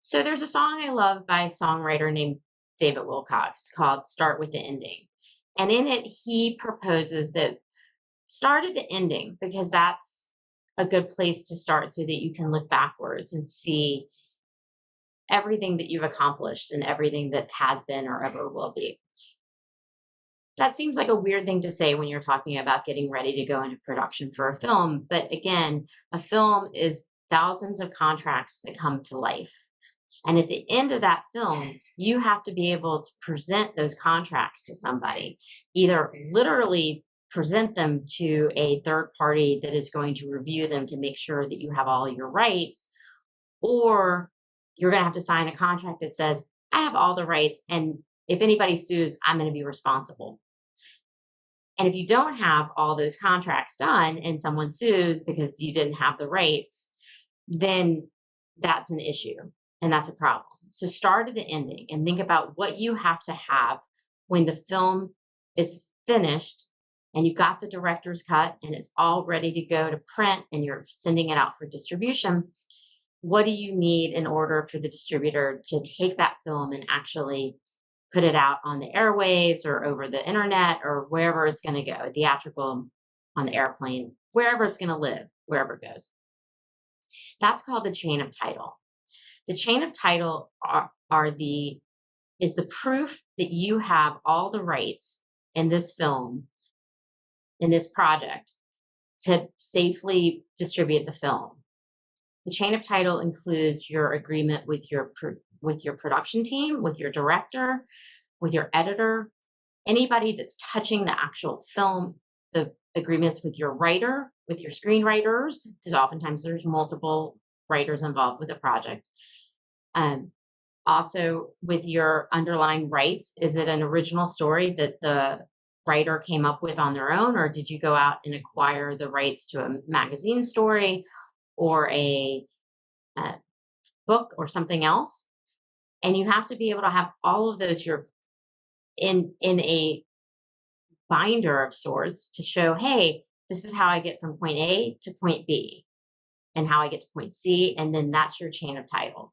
So there's a song I love by a songwriter named David Wilcox called Start with the Ending. And in it, he proposes that start at the ending because that's a good place to start so that you can look backwards and see everything that you've accomplished and everything that has been or ever will be. That seems like a weird thing to say when you're talking about getting ready to go into production for a film. But again, a film is thousands of contracts that come to life. And at the end of that film, you have to be able to present those contracts to somebody, either literally present them to a third party that is going to review them to make sure that you have all your rights, or you're going to have to sign a contract that says, I have all the rights. And if anybody sues, I'm going to be responsible. And if you don't have all those contracts done and someone sues because you didn't have the rights, then that's an issue and that's a problem. So start at the ending and think about what you have to have when the film is finished and you've got the director's cut and it's all ready to go to print and you're sending it out for distribution. What do you need in order for the distributor to take that film and actually put it out on the airwaves or over the internet or wherever it's going to go, theatrical, on the airplane, wherever it's going to live, wherever it goes? That's called the chain of title. The chain of title is the proof that you have all the rights in this film, in this project, to safely distribute the film. The chain of title includes your agreement with your production team, with your director, with your editor, anybody that's touching the actual film, the agreements with your writer, with your screenwriters, because oftentimes there's multiple writers involved with a project. Also with your underlying rights, is it an original story that the writer came up with on their own, or did you go out and acquire the rights to a magazine story or a book or something else? And you have to be able to have all of those in a binder of sorts to show, hey, this is how I get from point A to point B and how I get to point C. And then that's your chain of title.